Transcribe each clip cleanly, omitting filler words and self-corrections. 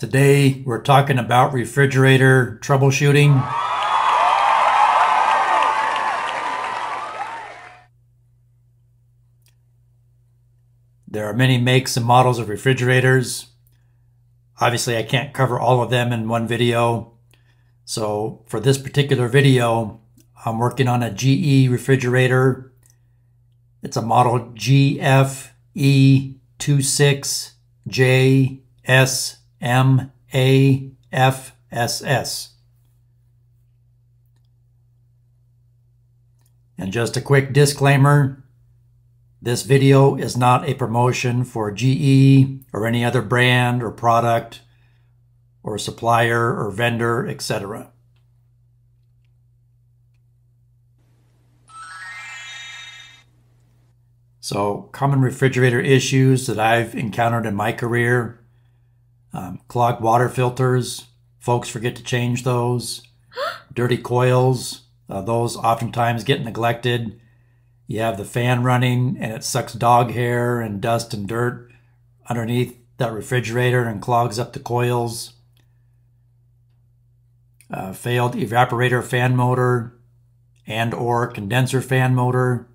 Today we're talking about refrigerator troubleshooting. There are many makes and models of refrigerators. Obviously I can't cover all of them in one video. So for this particular video, I'm working on a GE refrigerator. It's a model GFE26JSMAFSS. And just a quick disclaimer, this video is not a promotion for GE or any other brand or product or supplier or vendor, etc. So, common refrigerator issues that I've encountered in my career: clogged water filters, folks forget to change those. Dirty coils, those oftentimes get neglected. You have the fan running and it sucks dog hair and dust and dirt underneath that refrigerator and clogs up the coils. Failed evaporator fan motor and or condenser fan motor.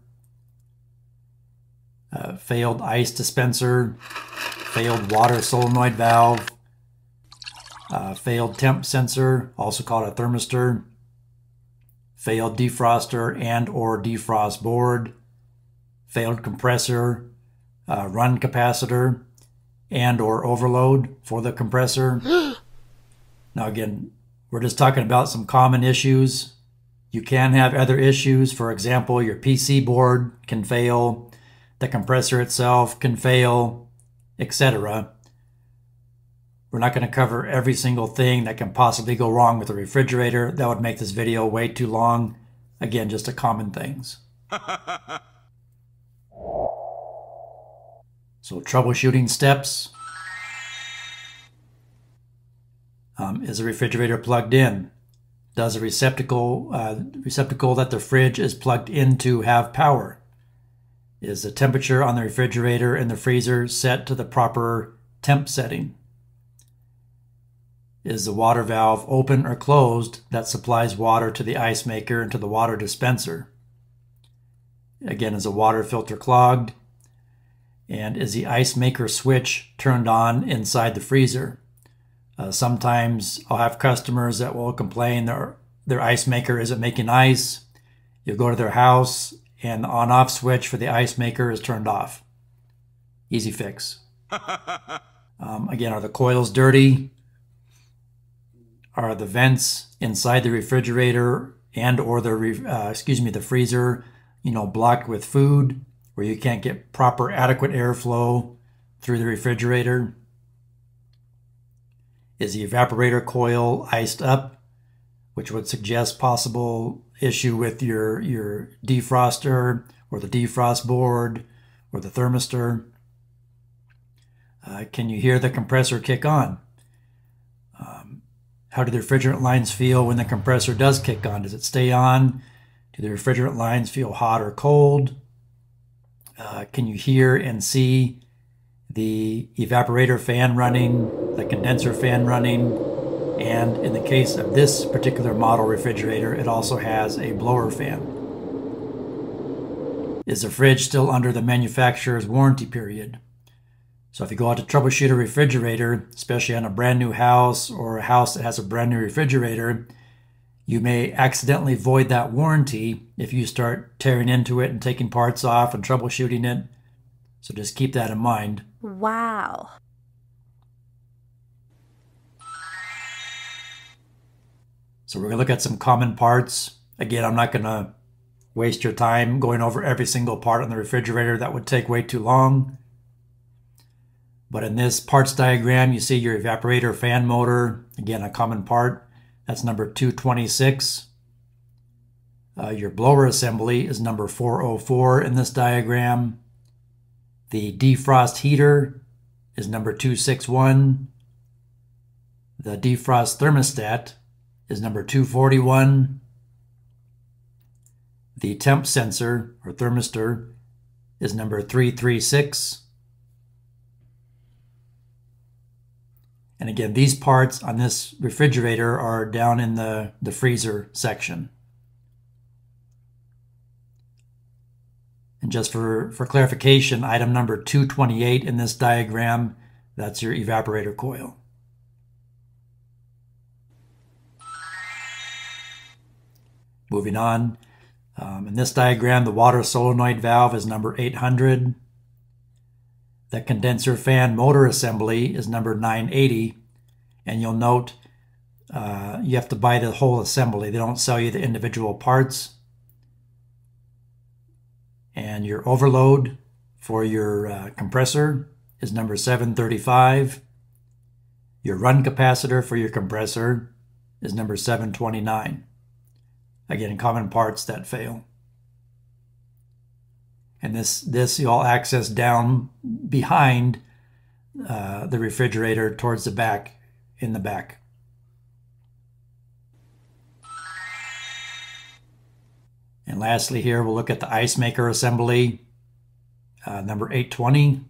Failed ice dispenser, failed water solenoid valve, failed temp sensor, also called a thermistor, failed defroster and or defrost board, failed compressor, run capacitor, and or overload for the compressor. Now again, we're just talking about some common issues. You can have other issues. For example, your PC board can fail, the compressor itself can fail, etc. We're not going to cover every single thing that can possibly go wrong with a refrigerator. That would make this video way too long. Again, just the common things. So troubleshooting steps. Is the refrigerator plugged in? Does the receptacle that the fridge is plugged into have power? Is the temperature on the refrigerator and the freezer set to the proper temp setting? Is the water valve open or closed that supplies water to the ice maker and to the water dispenser? Again, is the water filter clogged? And is the ice maker switch turned on inside the freezer? Sometimes I'll have customers that will complain their ice maker isn't making ice. You'll go to their house and the on-off switch for the ice maker is turned off. Easy fix. Again, are the coils dirty? Are the vents inside the refrigerator and or the freezer, blocked with food where you can't get proper adequate airflow through the refrigerator? Is the evaporator coil iced up, which would suggest possible issue with your defroster or the defrost board or the thermistor? Can you hear the compressor kick on? How do the refrigerant lines feel when the compressor does kick on? Does it stay on? Do the refrigerant lines feel hot or cold? Can you hear and see the evaporator fan running, the condenser fan running, and in the case of this particular model refrigerator, it also has a blower fan. Is the fridge still under the manufacturer's warranty period? So if you go out to troubleshoot a refrigerator, especially on a brand new house or a house that has a brand new refrigerator, you may accidentally void that warranty if you start tearing into it and taking parts off and troubleshooting it. So just keep that in mind. Wow. So we're going to look at some common parts. Again, I'm not going to waste your time going over every single part on the refrigerator. That would take way too long. But in this parts diagram, you see your evaporator fan motor. Again, a common part. That's number 226. Your blower assembly is number 404 in this diagram. The defrost heater is number 261. The defrost thermostat is number 241. The temp sensor or thermistor is number 336. And again, these parts on this refrigerator are down in the freezer section. And just for clarification, item number 228 in this diagram, that's your evaporator coil. Moving on, in this diagram, the water solenoid valve is number 800. The condenser fan motor assembly is number 980. And you'll note you have to buy the whole assembly. They don't sell you the individual parts. And your overload for your compressor is number 735. Your run capacitor for your compressor is number 729. Again, common parts that fail. And this you'll access down behind the refrigerator towards the back, in the back. And lastly here, we'll look at the ice maker assembly, number 820.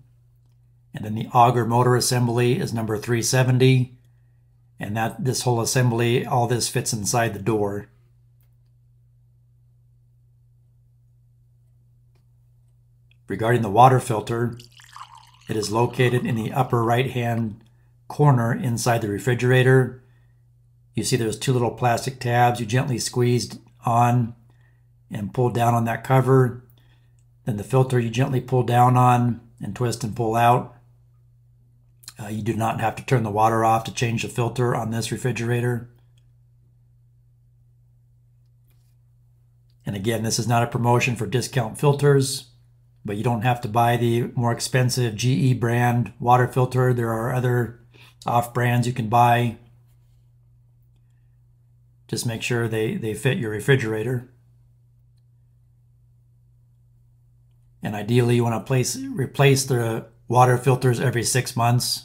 And then the auger motor assembly is number 370. And this whole assembly, all this fits inside the door. Regarding the water filter, it is located in the upper right-hand corner inside the refrigerator. You see there's two little plastic tabs. You gently squeeze on and pull down on that cover. Then the filter you gently pull down on and twist and pull out. You do not have to turn the water off to change the filter on this refrigerator. And again, this is not a promotion for discount filters, but you don't have to buy the more expensive GE brand water filter. There are other off brands you can buy. Just make sure they fit your refrigerator. And ideally you want to replace the water filters every 6 months.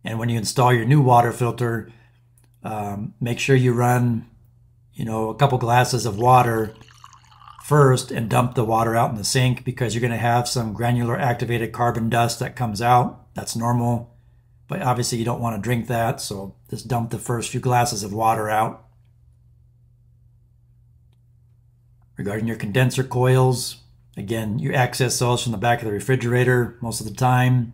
And when you install your new water filter, make sure you run, a couple glasses of water first and dump the water out in the sink, because you're going to have some granular activated carbon dust that comes out. That's normal, but obviously you don't want to drink that, so just dump the first few glasses of water out. Regarding your condenser coils, again, you access those from the back of the refrigerator most of the time.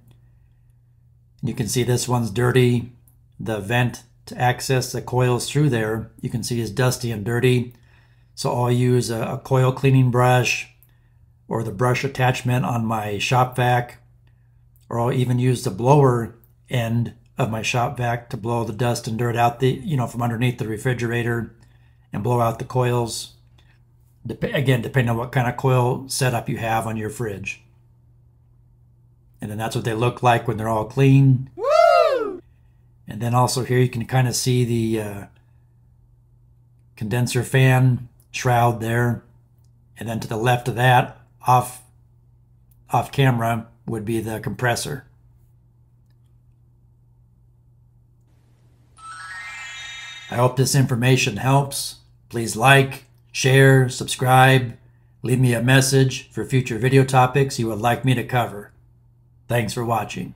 You can see this one's dirty. The vent to access the coils through there, you can see is dusty and dirty. So I'll use a coil cleaning brush or the brush attachment on my shop vac, or I'll even use the blower end of my shop vac to blow the dust and dirt out from underneath the refrigerator and blow out the coils. Again, depending on what kind of coil setup you have on your fridge. And then that's what they look like when they're all clean. Woo! And then also here you can kind of see the condenser fan shroud there, and then to the left of that, off camera, would be the compressor. I hope this information helps. Please like, share, subscribe, leave me a message for future video topics you would like me to cover. Thanks for watching.